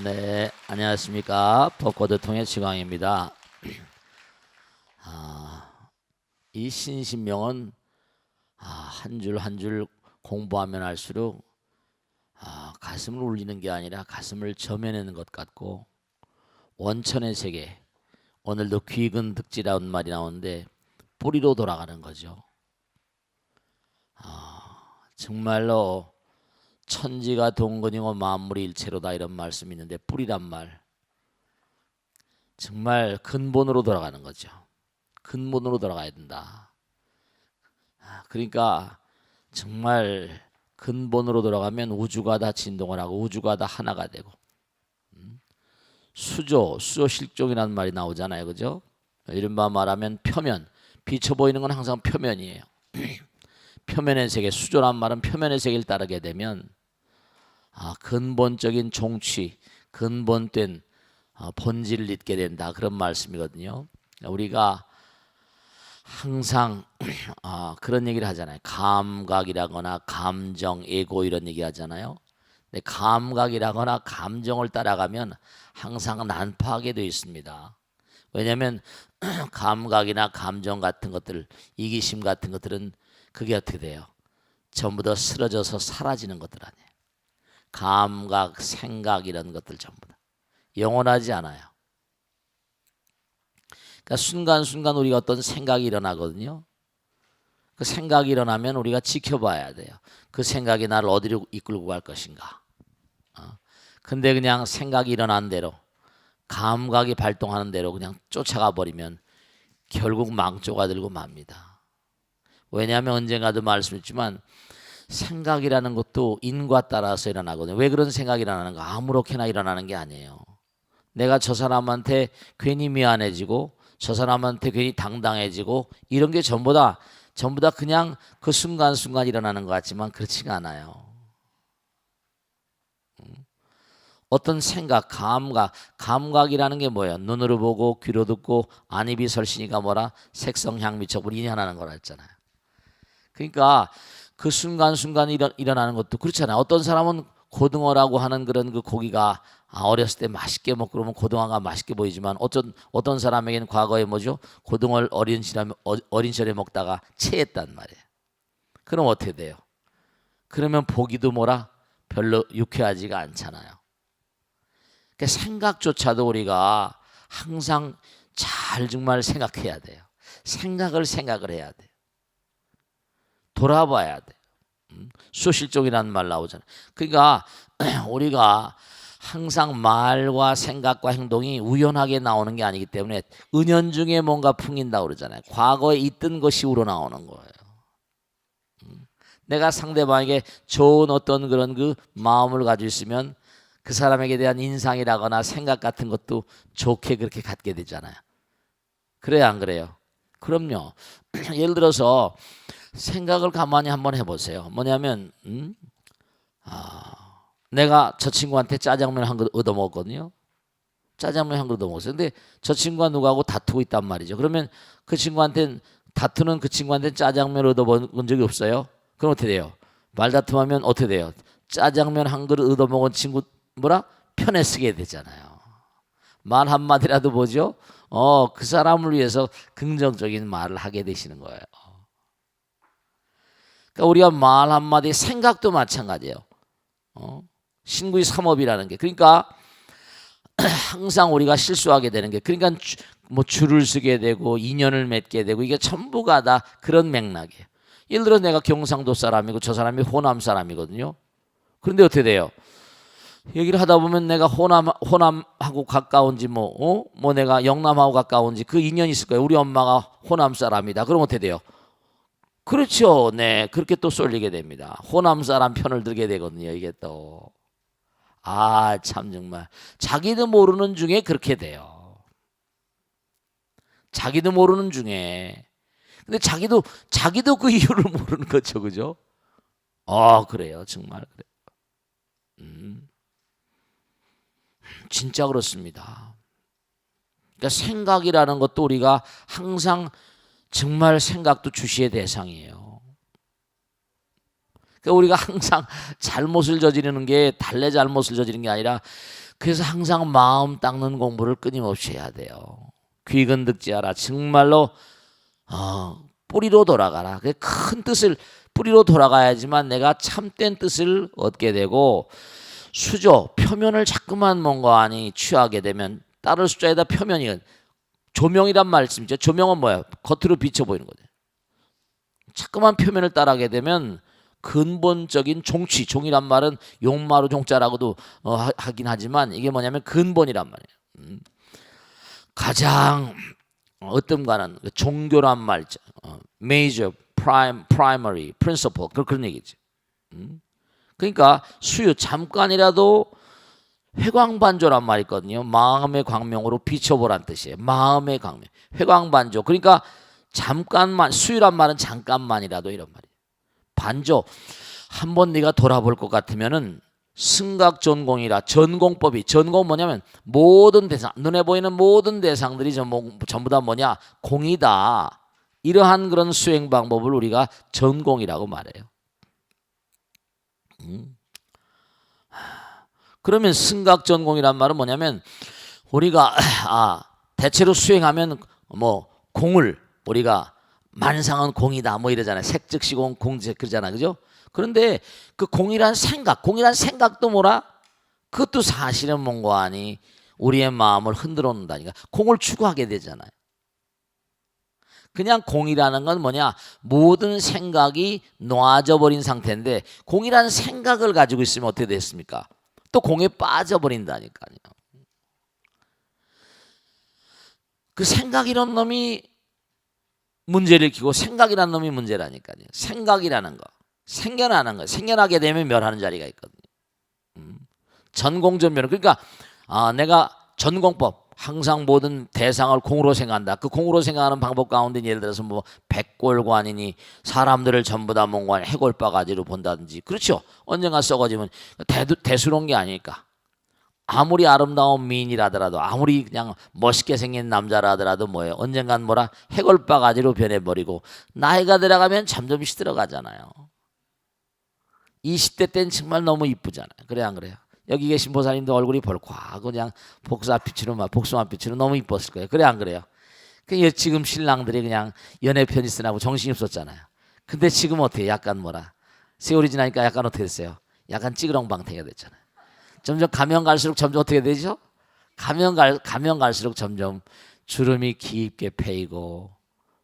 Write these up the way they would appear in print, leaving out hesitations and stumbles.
네, 안녕하십니까. 벚꽃을 통해 지광입니다. 이 신신명은 한 줄 한 줄 공부하면 할수록 가슴을 울리는 게 아니라 가슴을 점여내는 것 같고, 원천의 세계, 오늘도 귀근 득지라는 말이 나오는데 뿌리로 돌아가는 거죠. 정말로 천지가 동건이고 만물이 일체로다, 이런 말씀이 있는데, 뿌리란 말 정말 근본으로 돌아가는 거죠. 근본으로 돌아가야 된다. 그러니까 정말 근본으로 돌아가면 우주가 다 진동을 하고 우주가 다 하나가 되고, 수조 실종이라는 말이 나오잖아요, 그죠? 이른바 말하면 표면, 비쳐 보이는 건 항상 표면이에요. 표면의 세계, 수조란 말은 표면의 세계를 따르게 되면 근본적인 종취, 근본된 본질을 잊게 된다, 그런 말씀이거든요. 우리가 항상 그런 얘기를 하잖아요. 감각이라거나 감정, 에고, 이런 얘기 하잖아요. 근데 감각이라거나 감정을 따라가면 항상 난파하게 되어 있습니다. 왜냐하면 감각이나 감정 같은 것들, 이기심 같은 것들은 그게 어떻게 돼요? 전부 다 쓰러져서 사라지는 것들 아니에요. 감각, 생각, 이런 것들 전부 다 영원하지 않아요. 그러니까 순간순간 우리가 어떤 생각이 일어나거든요. 그 생각이 일어나면 우리가 지켜봐야 돼요. 그 생각이 나를 어디로 이끌고 갈 것인가. 근데 그냥 생각이 일어난 대로, 감각이 발동하는 대로 그냥 쫓아가 버리면 결국 망조가 들고 맙니다. 왜냐하면 언젠가도 말씀했지만 생각이라는 것도 인과 따라서 일어나거든요. 왜 그런 생각이 일어나는가? 아무렇게나 일어나는 게 아니에요. 내가 저 사람한테 괜히 미안해지고, 저 사람한테 괜히 당당해지고, 이런 게 전부 다 그냥 그 순간순간 일어나는 것 같지만 그렇지가 않아요. 어떤 생각, 감각이라는 게 뭐예요? 눈으로 보고 귀로 듣고 안입이 설시니까 뭐라? 색성, 향, 미촉을 인하는 거라 했잖아요. 그러니까 그 순간순간 일어나는 것도 그렇잖아요. 어떤 사람은 고등어라고 하는 그런 그 고기가 어렸을 때 맛있게 먹고 그러면 고등어가 맛있게 보이지만, 어떤 사람에게는 과거에 뭐죠? 고등어를 어린 시절에 먹다가 체했단 말이에요. 그럼 어떻게 돼요? 그러면 보기도 뭐라? 별로 유쾌하지가 않잖아요. 그러니까 생각조차도 우리가 항상 잘 정말 생각해야 돼요. 생각을 해야 돼요. 돌아봐야 돼요. 수실종이라는 말 나오잖아요. 그러니까 우리가 항상 말과 생각과 행동이 우연하게 나오는 게 아니기 때문에 은연중에 뭔가 풍긴다고 그러잖아요. 과거에 있던 것이 우러나오는 거예요. 내가 상대방에게 좋은 어떤 그런 그 마음을 가지고 있으면 그 사람에게 대한 인상이라거나 생각 같은 것도 좋게 그렇게 갖게 되잖아요. 그래요, 안 그래요? 그럼요. 예를 들어서 생각을 가만히 한번 해보세요. 뭐냐면 내가 저 친구한테 짜장면 한 그릇 얻어먹었거든요. 짜장면 한 그릇 얻어먹었어요. 근데 저 친구가 누구하고 다투고 있단 말이죠. 그러면 그 친구한테는 짜장면 얻어먹은 적이 없어요. 그럼 어떻게 돼요? 말다툼하면 어떻게 돼요? 짜장면 한 그릇 얻어먹은 친구 뭐라? 편에 쓰게 되잖아요. 말 한마디라도 뭐죠? 그 사람을 위해서 긍정적인 말을 하게 되시는 거예요. 그러니까 우리가 말 한마디, 생각도 마찬가지예요. 신구의 삼업이라는 게, 그러니까 항상 우리가 실수하게 되는 게, 그러니까 뭐 줄을 서게 되고 인연을 맺게 되고, 이게 전부가 다 그런 맥락이에요. 예를 들어 내가 경상도 사람이고 저 사람이 호남 사람이거든요. 그런데 어떻게 돼요? 얘기를 하다 보면 내가 호남하고 가까운지 뭐 내가 영남하고 가까운지 그 인연이 있을 거예요. 우리 엄마가 호남 사람이다. 그럼 어떻게 돼요? 그렇죠. 네. 그렇게 또 쏠리게 됩니다. 호남 사람 편을 들게 되거든요. 이게 또. 참 정말. 자기도 모르는 중에 그렇게 돼요. 자기도 모르는 중에. 근데 자기도 그 이유를 모르는 거죠. 그죠? 그래요. 정말 그래요. 진짜 그렇습니다. 그러니까 생각이라는 것도 우리가 항상 정말 생각도 주시의 대상이에요. 그러니까 우리가 항상 잘못을 저지르는 게 달래 잘못을 저지르는 게 아니라 그래서 항상 마음 닦는 공부를 끊임없이 해야 돼요. 귀근득지하라. 정말로 뿌리로 돌아가라. 그 큰 뜻을 뿌리로 돌아가야지만 내가 참된 뜻을 얻게 되고, 수조 표면을 자꾸만 뭔가 아니 취하게 되면 따를 숫자에다 표면이 조명이란 말씀이죠. 조명은 뭐야? 겉으로 비쳐 보이는 거죠. 자꾸만 표면을 따라하게 되면 근본적인 종취, 종이란 말은 용마루 종자라고도 하긴 하지만 이게 뭐냐면 근본이란 말이에요. 가장 어떤가는 종교란 말이죠. major, primary, principle 그런 얘기지. 그러니까 수유 잠깐이라도 회광반조란 말이 있거든요. 마음의 광명으로 비춰보란 뜻이에요. 마음의 광명, 회광반조. 그러니까 잠깐만, 수유란 말은 잠깐만이라도 이런 말이에요. 반조, 한번 네가 돌아볼 것 같으면은 승각전공이라. 전공법이, 전공 뭐냐면 모든 대상, 눈에 보이는 모든 대상들이 전부 다 뭐냐? 공이다. 이러한 그런 수행 방법을 우리가 전공이라고 말해요. 그러면 승각전공이란 말은 뭐냐면 우리가 대체로 수행하면 뭐 공을 우리가 만상은 공이다 뭐 이러잖아요. 색즉시공 공즉 그러잖아, 그죠? 그런데 그 공이란 생각도 뭐라? 그것도 사실은 뭔가 아니 우리의 마음을 흔들어 놓는다니까. 공을 추구하게 되잖아요. 그냥 공이라는 건 뭐냐? 모든 생각이 놓아져 버린 상태인데, 공이라는 생각을 가지고 있으면 어떻게 됐습니까? 또 공에 빠져버린다니까요. 그 생각이란 놈이 문제를 일으키고 생각이란 놈이 문제라니까요. 생각이라는 거, 생겨나는 거, 생겨나게 되면 멸하는 자리가 있거든요. 전공전멸은 그러니까 내가 전공법 항상 모든 대상을 공으로 생각한다. 그 공으로 생각하는 방법 가운데 예를 들어서 뭐 백골관이니 사람들을 전부 다 뭔가 해골바가지로 본다든지, 그렇죠. 언젠가 썩어지면 대수로운 게 아닐까. 아무리 아름다운 미인이라더라도, 아무리 그냥 멋있게 생긴 남자라더라도 뭐예요? 언젠간 뭐라 해골바가지로 변해버리고 나이가 들어가면 점점 시들어가잖아요. 20대 때는 정말 너무 이쁘잖아요. 그래 안 그래요? 여기 계신 보살님도 얼굴이 벌겋고 그냥 복숭아빛으로 너무 이뻤을 거예요. 그래 안 그래요? 지금 신랑들이 그냥 연애 편지 쓰라고 정신이 없었잖아요. 근데 지금 어떻게 약간 뭐라 세월이 지나니까 약간 어떻게 됐어요? 약간 찌그렁방태가 됐잖아요. 점점 가면 갈수록 점점 어떻게 되죠? 가면 갈수록 점점 주름이 깊게 패이고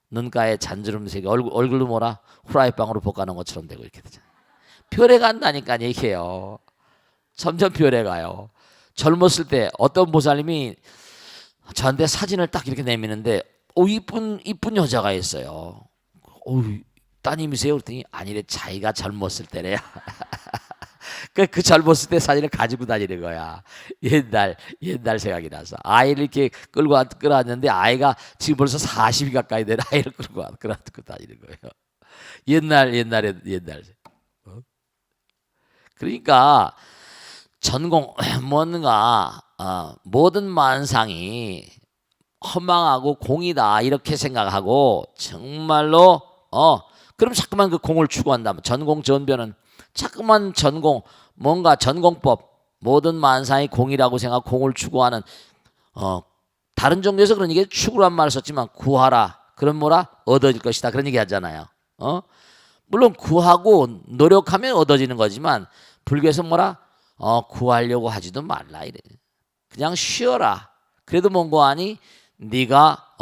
눈가에 잔주름색이 얼굴로 뭐라 후라이빵으로 볶아놓은 것처럼 되고 이렇게 되잖아요. 별에 간다니까 얘기해요. 점점 별에 가요. 젊었을 때 어떤 보살님이 저한테 사진을 딱 이렇게 내미는데 이쁜 여자가 있어요. 따님이세요? 그랬더니 아니래, 자기가 젊었을 때래요. 그 젊었을 때 사진을 가지고 다니는 거야. 옛날 생각이 나서 아이를 이렇게 끌어왔는데 아이가 지금 벌써 40이 가까이 된 아이를 끌고 다니는 거예요. 옛날. 그러니까 전공 뭔가 모든 만상이 허망하고 공이다 이렇게 생각하고 정말로 그럼 자꾸만 그 공을 추구한다면 전공 전변은 자꾸만 뭔가 전공법 모든 만상이 공이라고 생각하고 공을 추구하는 다른 종교에서 그런 얘기 추구란 말을 썼지만 구하라 그럼 뭐라 얻어질 것이다 그런 얘기 하잖아요. 물론 구하고 노력하면 얻어지는 거지만 불교에서 뭐라 구하려고 하지도 말라 이래. 그냥 쉬어라. 그래도 뭔가 아니 네가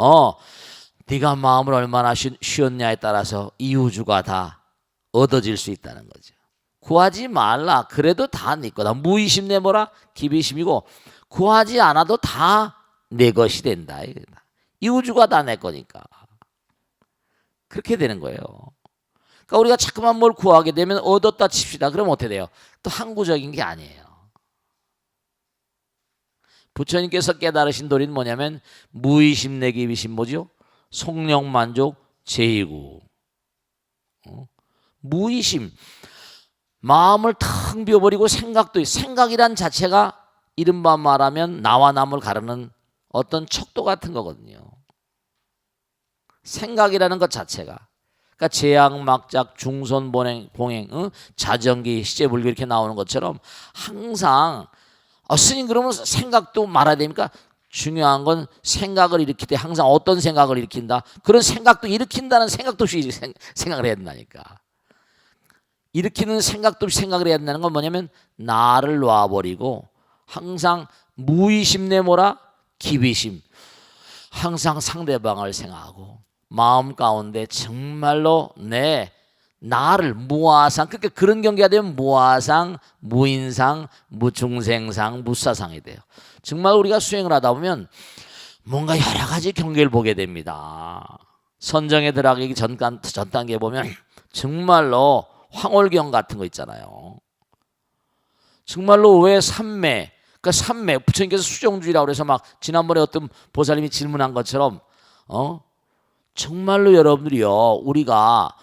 마음을 얼마나 쉬었냐에 따라서 이 우주가 다 얻어질 수 있다는 거죠. 구하지 말라. 그래도 다 네 거다. 무의심 내 뭐라 기비심이고 구하지 않아도 다 내 것이 된다. 이 우주가 다 내 거니까. 그렇게 되는 거예요. 그러니까 우리가 자꾸만 뭘 구하게 되면 얻었다 칩시다. 그러면 어떻게 돼요? 또 항구적인 게 아니에요. 부처님께서 깨달으신 도리는 뭐냐면 무의심 내기비심 뭐죠? 속력만족 제이구. 무의심 마음을 텅 비워버리고 생각이란 자체가 이른바 말하면 나와 남을 가르는 어떤 척도 같은 거거든요. 생각이라는 것 자체가 그러니까 제약, 막작, 중선, 봉행, 자정기, 시제불교 이렇게 나오는 것처럼 항상 스님 그러면 생각도 말아야 됩니까? 중요한 건 생각을 일으킬 때 항상 어떤 생각을 일으킨다? 그런 생각도 일으킨다는 생각도 없이 생각을 해야 된다니까. 일으키는 생각도 없이 생각을 해야 된다는 건 뭐냐면 나를 놔버리고 항상 무의심 내 뭐라? 기비심. 항상 상대방을 생각하고 마음 가운데 정말로 나를 무아상, 그러니까 그런 경계가 되면 무아상, 무인상, 무중생상, 무사상이 돼요. 정말 우리가 수행을 하다 보면 뭔가 여러 가지 경계를 보게 됩니다. 선정에 들어가기 전 단계에 보면 정말로 황홀경 같은 거 있잖아요. 정말로 왜 삼매, 그러니까 삼매, 부처님께서 수정주의라고 그래서 막 지난번에 어떤 보살님이 질문한 것처럼 정말로 여러분들이요, 우리가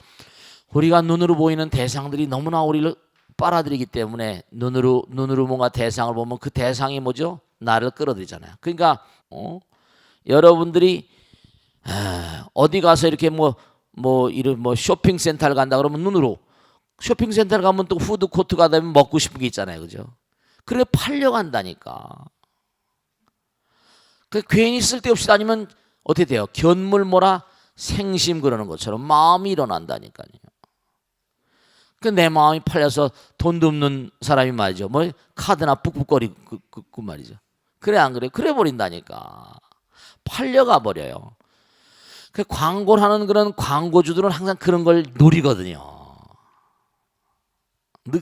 눈으로 보이는 대상들이 너무나 우리를 빨아들이기 때문에 눈으로 뭔가 대상을 보면 그 대상이 뭐죠? 나를 끌어들이잖아요. 그러니까 여러분들이 어디 가서 이렇게 이런 쇼핑센터를 간다 그러면 눈으로, 쇼핑센터를 가면 또 푸드코트 가다 보면 먹고 싶은 게 있잖아요, 그죠? 그래 팔려간다니까. 그 괜히 쓸데없이 다니면 어떻게 돼요? 견물모라 생심 그러는 것처럼 마음이 일어난다니까요. 그 내 마음이 팔려서 돈도 없는 사람이 말이죠. 카드나 뿍뿍거리고 말이죠. 그래 안 그래? 그래 버린다니까. 팔려가 버려요. 그 광고를 하는 그런 광고주들은 항상 그런 걸 노리거든요.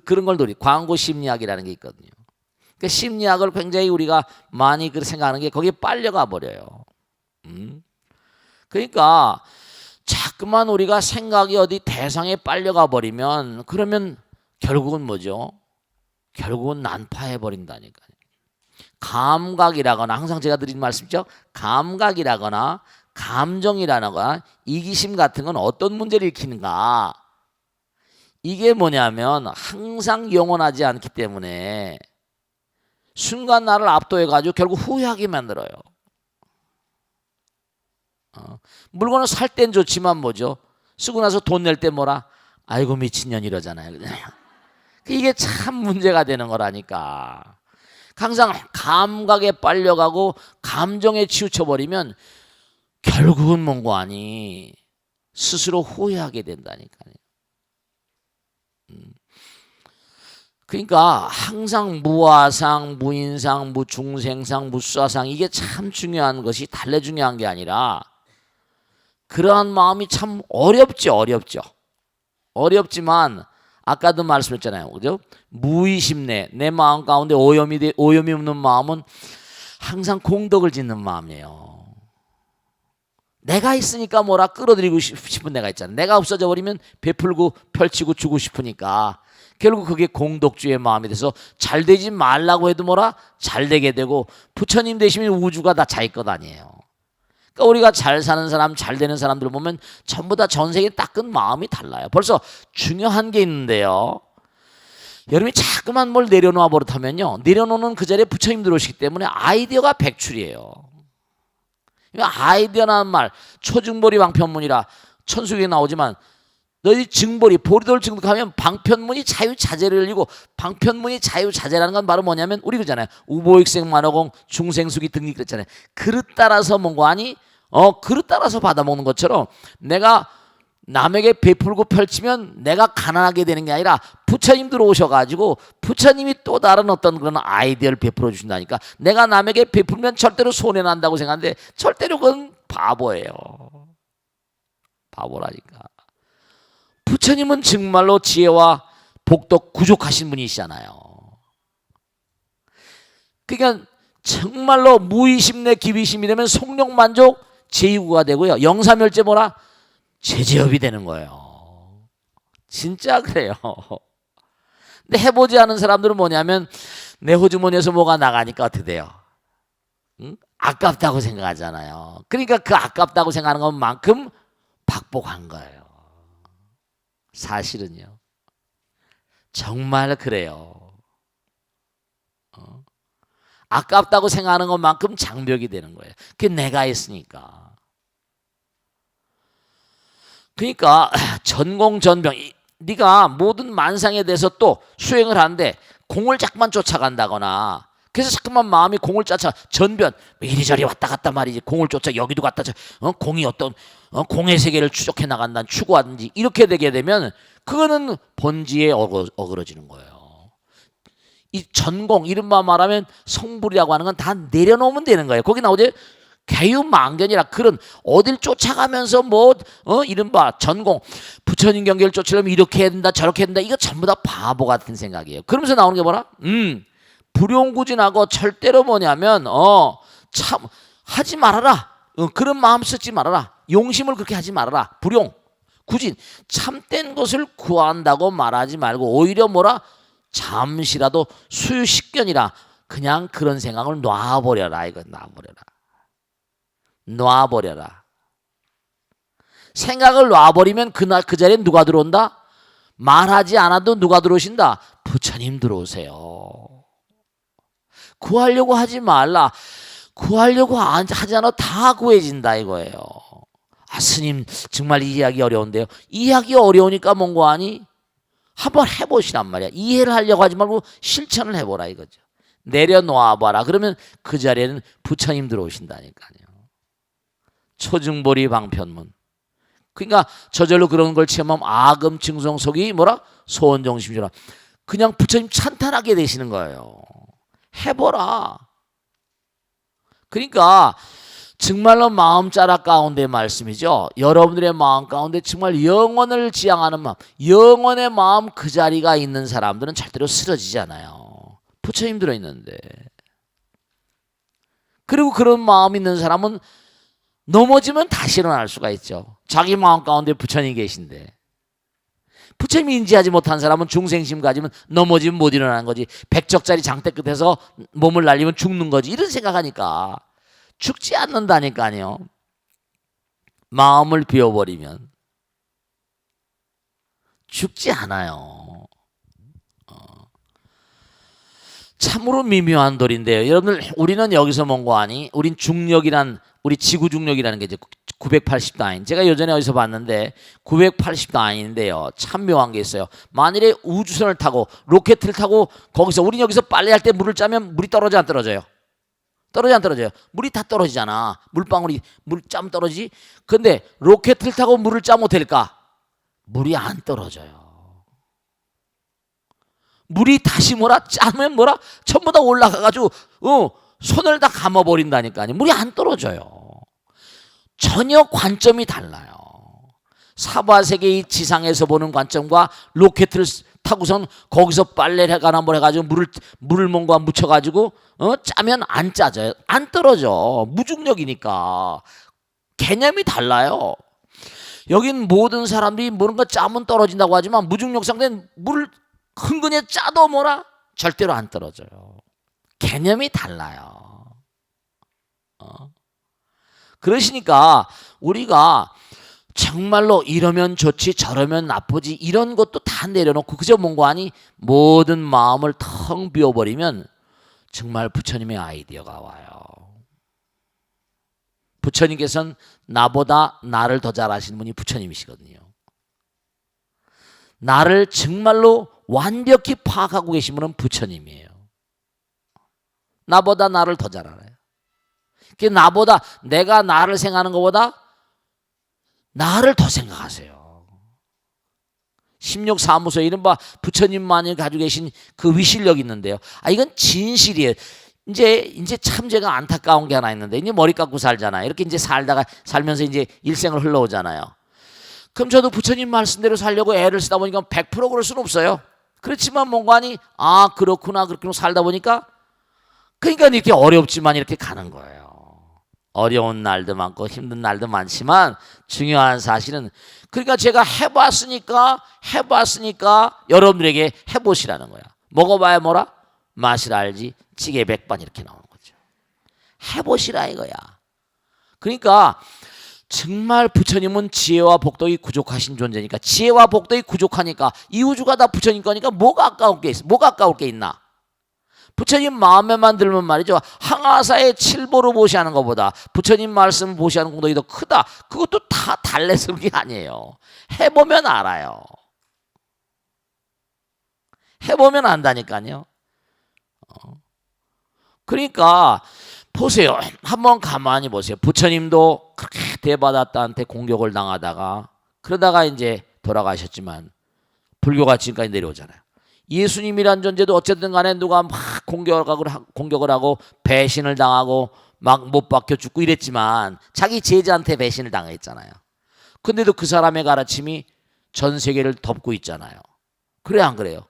그런 걸 광고 심리학이라는 게 있거든요. 그 심리학을 굉장히 우리가 많이 그렇게 생각하는 게 거기에 빨려가 버려요. 그러니까 자꾸만 우리가 생각이 어디 대상에 빨려가 버리면 그러면 결국은 뭐죠? 결국은 난파해 버린다니까요. 감각이라거나, 항상 제가 드린 말씀이죠. 감각이라거나 감정이라거나 이기심 같은 건 어떤 문제를 일으키는가? 이게 뭐냐면 항상 영원하지 않기 때문에 순간 나를 압도해가지고 결국 후회하게 만들어요. 물건을 살 땐 좋지만 뭐죠? 쓰고 나서 돈 낼 때 뭐라? 아이고 미친년 이러잖아요. 이게 참 문제가 되는 거라니까. 항상 감각에 빨려가고 감정에 치우쳐버리면 결국은 뭔가 아니 스스로 후회하게 된다니까요. 그러니까 항상 무아상, 무인상, 무중생상, 무수아상, 이게 참 중요한 것이 달래 중요한 게 아니라 그러한 마음이 참 어렵지만 아까도 말씀했잖아요, 그죠? 무의심내, 내 마음 가운데 오염이 없는 마음은 항상 공덕을 짓는 마음이에요. 내가 있으니까 뭐라 끌어들이고 싶은 내가 있잖아. 내가 없어져 버리면 베풀고 펼치고 주고 싶으니까 결국 그게 공덕주의 마음이 돼서 잘 되지 말라고 해도 뭐라? 잘 되게 되고, 부처님 되시면 우주가 다 자기 것 아니에요. 그러니까 우리가 잘 사는 사람, 잘 되는 사람들 보면 전부 다 전 세계 닦은 마음이 달라요. 벌써 중요한 게 있는데요, 여러분이 자꾸만 뭘 내려놓아 버릇하면요, 내려놓는 그 자리에 부처님 들어오시기 때문에 아이디어가 백출이에요. 아이디어라는 말, 초증보리 방편문이라 천수경에 나오지만 너희 증보리, 보리돌 증득하면 방편문이 자유자재를 열리고, 방편문이 자유자재라는 건 바로 뭐냐면 우리 그러잖아요. 우보익생 만호공 중생수기 등기 그랬잖아요. 그릇 따라서 뭔가 아니 그릇 따라서 받아먹는 것처럼 내가 남에게 베풀고 펼치면 내가 가난하게 되는 게 아니라 부처님 들어오셔가지고 부처님이 또 다른 어떤 그런 아이디어를 베풀어 주신다니까. 내가 남에게 베풀면 절대로 손해난다고 생각하는데 절대로 그건 바보예요. 바보라니까. 부처님은 정말로 지혜와 복덕 구족하신 분이시잖아요. 그러니까 정말로 무의심내 기비심이 되면 속력만족 제2구가 되고요, 영사멸제 뭐라? 제제업이 되는 거예요. 진짜 그래요. 근데 해보지 않은 사람들은 뭐냐면 내 호주머니에서 뭐가 나가니까 어떻게 돼요? 응? 아깝다고 생각하잖아요. 그러니까 그 아깝다고 생각하는 것만큼 박복한 거예요. 사실은요, 정말 그래요. 아깝다고 생각하는 것만큼 장벽이 되는 거예요. 그게 내가 있으니까. 그러니까 전공전병, 네가 모든 만상에 대해서 또 수행을 하는데 공을 자꾸만 쫓아간다거나 그래서 자꾸만 마음이 공을 쫓아 전변 이리저리 왔다 갔다 말이지. 공을 쫓아 여기도 갔다 공이 어떤 공의 세계를 추적해 나간다 추구하든지 이렇게 되게 되면 그거는 본질에 어그러지는 거예요. 이 전공 이른바 말하면 성불이라고 하는 건 다 내려놓으면 되는 거예요. 거기 나오죠. 개유망견이라 그런 어딜 쫓아가면서 이른바 전공 부처님 경계를 쫓으려면 이렇게 해야 된다 저렇게 해야 된다 이거 전부 다 바보 같은 생각이에요. 그러면서 나오는 게 뭐라? 불용구진하고 절대로 뭐냐면 참 하지 말아라. 그런 마음 쓰지 말아라. 용심을 그렇게 하지 말아라. 불용 구진 참된 것을 구한다고 말하지 말고 오히려 뭐라? 잠시라도 수유식견이라 그냥 그런 생각을 놔버려라. 이거 놔버려라. 생각을 놔버리면 그 자리에 누가 들어온다? 말하지 않아도 누가 들어오신다? 부처님 들어오세요. 구하려고 하지 말라. 구하려고 하지 않아 다 구해진다 이거예요. 아 스님 정말 이해하기 어려운데요. 이해하기 어려우니까 뭔가 하니? 한번 해보시란 말이야. 이해를 하려고 하지 말고 실천을 해보라 이거죠. 내려놓아봐라. 그러면 그 자리에는 부처님 들어오신다니까요. 초증보리 방편문. 그러니까 저절로 그런 걸 체험하면 아금 증성속이 뭐라? 소원정심주라. 그냥 부처님 찬탄하게 되시는 거예요. 해보라. 그러니까 정말로 마음자락 가운데 말씀이죠. 여러분들의 마음 가운데 정말 영원을 지향하는 마음, 영원의 마음 그 자리가 있는 사람들은 절대로 쓰러지지 않아요. 부처님 들어있는데. 그리고 그런 마음 있는 사람은 넘어지면 다시 일어날 수가 있죠. 자기 마음 가운데 부처님이 계신데. 부처님이 인지하지 못한 사람은 중생심 가지면 넘어지면 못 일어나는 거지. 백적짜리 장대 끝에서 몸을 날리면 죽는 거지. 이런 생각하니까 죽지 않는다니까요. 마음을 비워버리면 죽지 않아요. 참으로 미묘한 도리인데요. 여러분들 우리는 여기서 뭔가 하니? 우린 중력이란 우리 지구 중력이라는 게 이제 980단위. 제가 예전에 어디서 봤는데 980단위인데요. 참 묘한 게 있어요. 만일에 우주선을 타고 로켓을 타고 거기서 우린 여기서 빨래할 때 물을 짜면 물이 떨어져 안 떨어져요? 떨어져 안 떨어져요? 물이 다 떨어지잖아. 물방울이 물짬 떨어지지. 근데 로켓을 타고 물을 짜 못할까? 물이 안 떨어져요. 물이 다시 짜면 전부 다 올라가가지고 손을 다 감아버린다니까요. 물이 안 떨어져요. 전혀 관점이 달라요. 사바세계의 지상에서 보는 관점과 로켓을 타고선 거기서 빨래를 해가나 뭘 해가지고 물을 뭔가 묻혀가지고 짜면 안 짜져요. 안 떨어져. 무중력이니까. 개념이 달라요. 여긴 모든 사람들이 뭔가 짜면 떨어진다고 하지만 무중력 상태는 물을 흥건히 짜도 절대로 안 떨어져요. 개념이 달라요. 그러시니까 우리가 정말로 이러면 좋지 저러면 나쁘지 이런 것도 다 내려놓고 그저 뭔가 하니 모든 마음을 텅 비워버리면 정말 부처님의 아이디어가 와요. 부처님께서는 나보다 나를 더 잘 아시는 분이 부처님이시거든요. 나를 정말로 완벽히 파악하고 계신 분은 부처님이에요. 나보다 나를 더 잘 알아요. 나보다 내가 나를 생각하는 것보다 나를 더 생각하세요. 16사무소 이른바 부처님만이 가지고 계신 그 위실력이 있는데요. 이건 진실이에요. 이제 참 제가 안타까운 게 하나 있는데 이제 머리 깎고 살잖아요. 이렇게 이제 살면서 이제 일생을 흘러오잖아요. 그럼 저도 부처님 말씀대로 살려고 애를 쓰다 보니까 100% 그럴 수는 없어요. 그렇지만 뭔가 하니 그렇구나 그렇게 살다 보니까 그러니까 이렇게 어렵지만 이렇게 가는 거예요. 어려운 날도 많고 힘든 날도 많지만 중요한 사실은 그러니까 제가 해봤으니까 여러분들에게 해보시라는 거야. 먹어봐야 맛을 알지 찌개 백반 이렇게 나오는 거죠. 해보시라 이거야. 그러니까 정말 부처님은 지혜와 복덕이 부족하신 존재니까 지혜와 복덕이 부족하니까 이 우주가 다 부처님 거니까 뭐가 아까울 게 있나? 부처님 마음에만 들면 말이죠. 항아사의 칠보를 보시하는 것보다 부처님 말씀을 보시하는 공덕이 더 크다. 그것도 다 달래서 그런 게 아니에요. 해보면 알아요. 해보면 안다니까요. 그러니까 보세요. 한번 가만히 보세요. 부처님도 그렇게 대바다타한테 공격을 당하다가 그러다가 이제 돌아가셨지만 불교가 지금까지 내려오잖아요. 예수님이란 존재도 어쨌든 간에 누가 막 공격을 하고 배신을 당하고 막 못 박혀 죽고 이랬지만 자기 제자한테 배신을 당했잖아요. 근데도 그 사람의 가르침이 전 세계를 덮고 있잖아요. 그래 안 그래요?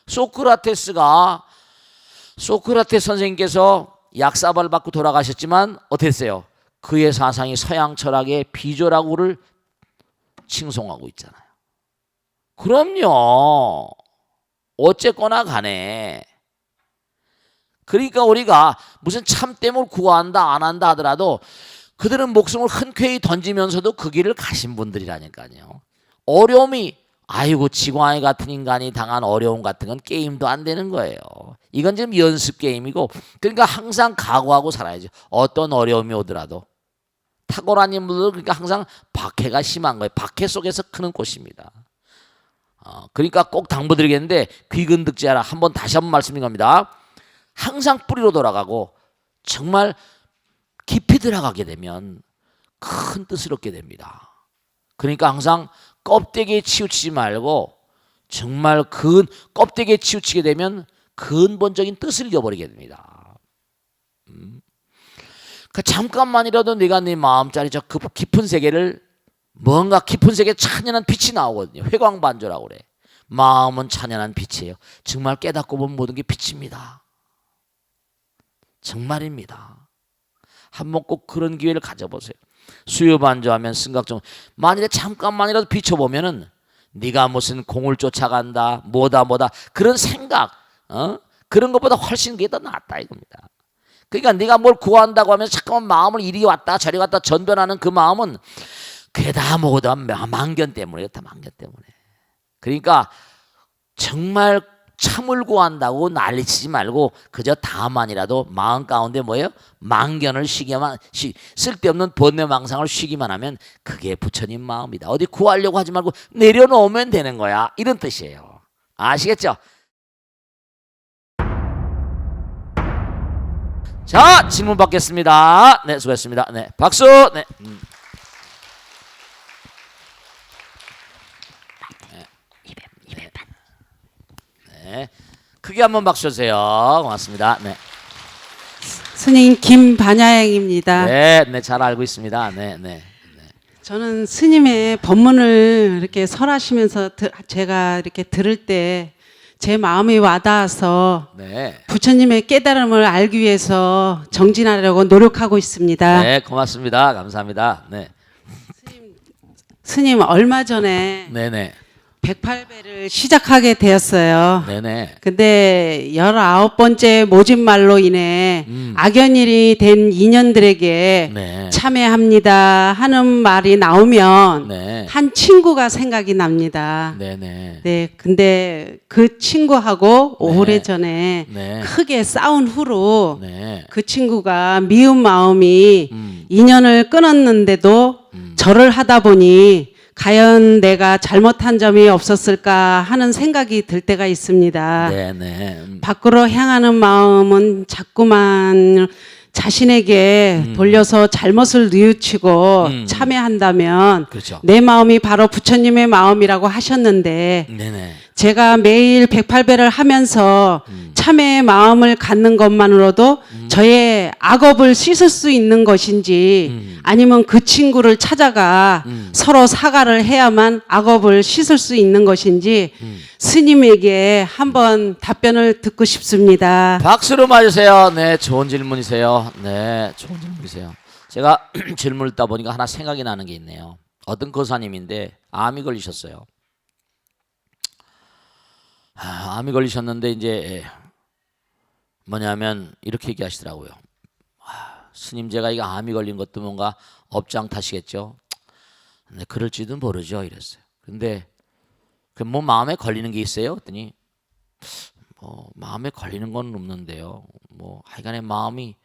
소크라테스 선생님께서 약사발 받고 돌아가셨지만 어땠어요? 그의 사상이 서양 철학의 비조라고를 칭송하고 있잖아요. 그럼요. 어쨌거나 간에. 그러니까 우리가 무슨 참됨을 구한다 안 한다 하더라도 그들은 목숨을 흔쾌히 던지면서도 그 길을 가신 분들이라니까요. 어려움이 아이고 지광이 같은 인간이 당한 어려움 같은 건 게임도 안 되는 거예요. 이건 지금 연습 게임이고 그러니까 항상 각오하고 살아야죠. 어떤 어려움이 오더라도. 탁월한 인물들은 그러니까 항상 박해가 심한 거예요. 박해 속에서 크는 꽃입니다. 그러니까 꼭 당부드리겠는데 귀근득지하라. 다시 한번 말씀드린 겁니다. 항상 뿌리로 돌아가고 정말 깊이 들어가게 되면 큰 뜻을 얻게 됩니다. 그러니까 항상 껍데기에 치우치지 말고 정말 껍데기에 치우치게 되면 근본적인 뜻을 잃어버리게 됩니다. 그러니까 잠깐만이라도 네가 네 마음짜리 저 깊은 세계를 뭔가 깊은 세계에 찬연한 빛이 나오거든요. 회광반조라고 그래. 마음은 찬연한 빛이에요. 정말 깨닫고 보면 모든 게 빛입니다. 정말입니다. 한번 꼭 그런 기회를 가져보세요. 수요반조하면 승각정. 만일에 잠깐만이라도 비춰보면은 네가 무슨 공을 쫓아간다 뭐다 그런 생각 그런 것보다 훨씬 그게 더 낫다 이겁니다. 그러니까 네가 뭘 구한다고 하면 잠깐만 마음을 이리 왔다 저리 갔다 전변하는 그 마음은 그게 다 뭐다 망견 때문에 다 망견 때문에. 그러니까 정말 참을 구한다고 난리치지 말고 그저 다만이라도 마음 가운데 뭐예요? 망견을 쓸데없는 번뇌망상을 쉬기만 하면 그게 부처님 마음이다. 어디 구하려고 하지 말고 내려놓으면 되는 거야. 이런 뜻이에요. 아시겠죠? 자, 질문 받겠습니다. 네, 수고했습니다. 네, 박수. 네. 네. 크게 한번 박수 주세요. 고맙습니다. 네. 스님 김반야행입니다. 네, 네, 잘 알고 있습니다. 네, 네. 저는 스님의 법문을 이렇게 설하시면서 제가 이렇게 들을 때 제 마음이 와닿아서 네. 부처님의 깨달음을 알기 위해서 정진하려고 노력하고 있습니다. 네, 고맙습니다. 감사합니다. 네. 스님 얼마 전에 네네. 108배를 시작하게 되었어요. 네네. 근데 19번째 모집말로 인해 악연일이 된 인연들에게 네. 참여합니다 하는 말이 나오면 네. 한 친구가 생각이 납니다. 네네. 네, 근데 그 친구하고 네. 오래전에 네. 크게 싸운 후로 네. 그 친구가 미운 마음이 인연을 끊었는데도 절을 하다 보니 과연 내가 잘못한 점이 없었을까 하는 생각이 들 때가 있습니다. 네네. 밖으로 향하는 마음은 자꾸만 자신에게 돌려서 잘못을 뉘우치고 참여한다면 그렇죠. 내 마음이 바로 부처님의 마음이라고 하셨는데 네네. 제가 매일 108배를 하면서 참회의 마음을 갖는 것만으로도 저의 악업을 씻을 수 있는 것인지 아니면 그 친구를 찾아가 서로 사과를 해야만 악업을 씻을 수 있는 것인지 스님에게 한번 답변을 듣고 싶습니다. 박수로 맞으세요. 네, 좋은 질문이세요. 네, 좋은 질문이세요. 제가 질문을 듣다 보니까 하나 생각이 나는 게 있네요. 어떤 거사님인데 암이 걸리셨어요. 암이 걸리셨는데 이제 뭐냐면 이렇게 얘기하시더라고요. 스님 제가 이거 암이 걸린 것도 뭔가 업장 탓이겠죠. 네, 그럴지도 모르죠. 이랬어요. 근데 뭐 마음에 걸리는 게 있어요? 그랬더니 뭐 마음에 걸리는 건 없는데요. 뭐 하여간에 마음이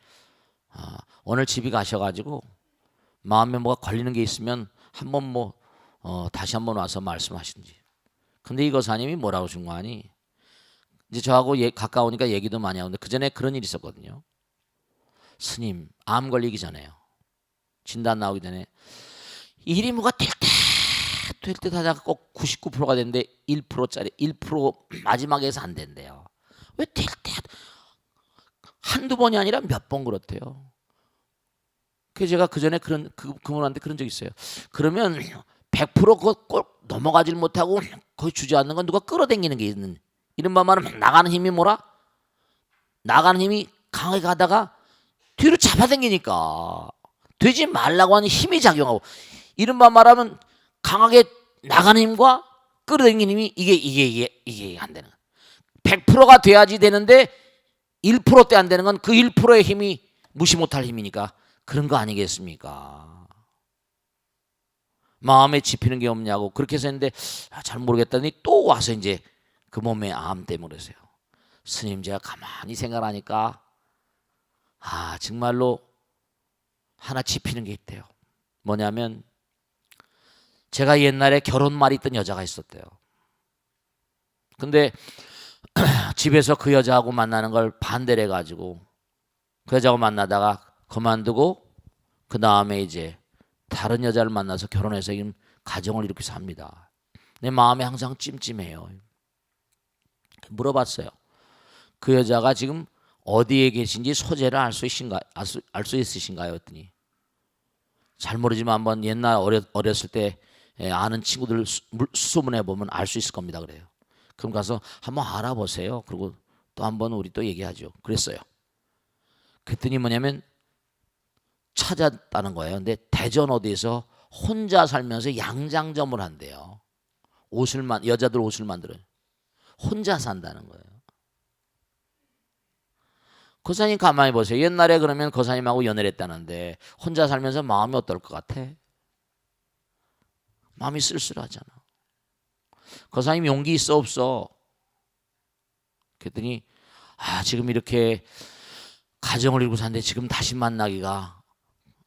오늘 집에 가셔가지고 마음에 뭐가 걸리는 게 있으면 한번 다시 한번 와서 말씀하시든지. 근데 이 거사님이 뭐라고 준 거 아니? 이제 저하고 가까우니까 얘기도 많이 하는데 그 전에 그런 일이 있었거든요. 스님 암 걸리기 전에요. 진단 나오기 전에 일이 뭐가 될 듯 하다가 꼭 99%가 되는데 1%짜리 1% 마지막에서 안 된대요. 왜 될 때 한두 번이 아니라 몇 번 그렇대요. 그래서 제가 그 전에 그분한테 그런 적 있어요. 그러면 100% 그거 꼭 넘어가질 못하고 거의 주저앉는 건 누가 끌어당기는 게 있는. 이른바 말하면 나가는 힘이 뭐라? 나가는 힘이 강하게 가다가 뒤로 잡아당기니까 되지 말라고 하는 힘이 작용하고, 이른바 말하면 강하게 나가는 힘과 끌어당기는 힘이 이게 안 되는 거야. 100%가 돼야지 되는데 1%대 안 되는 건 그 1%의 힘이 무시 못할 힘이니까 그런 거 아니겠습니까? 마음에 집히는 게 없냐고 그렇게 해서 했는데 잘 모르겠다니 또 와서 이제 그 몸에 암 때문에 그러세요. 스님 제가 가만히 생각하니까 정말로 하나 집히는 게 있대요. 뭐냐면 제가 옛날에 결혼말이 있던 여자가 있었대요. 근데 집에서 그 여자하고 만나는 걸 반대를 해가지고 그 여자하고 만나다가 그만두고 그 다음에 이제 다른 여자를 만나서 결혼해서 지금 가정을 이렇게 삽니다. 내 마음에 항상 찜찜해요. 물어봤어요. 그 여자가 지금 어디에 계신지 소재를 알 수 있으신가요? 했더니 잘 모르지만 한번 옛날 어렸을 때 아는 친구들 수소문해 보면 알 수 있을 겁니다. 그래요. 그럼 가서 한번 알아보세요. 그리고 또 한번 우리 또 얘기하죠. 그랬어요. 그랬더니 뭐냐면 찾았다는 거예요. 근데 대전 어디에서 혼자 살면서 양장점을 한대요. 여자들 옷을 만들어요. 혼자 산다는 거예요. 거사님 가만히 보세요. 옛날에 그러면 거사님하고 연애를 했다는데 혼자 살면서 마음이 어떨 것 같아? 마음이 쓸쓸하잖아. 거사님 용기 있어 없어? 그랬더니 지금 이렇게 가정을 이루고 사는데 지금 다시 만나기가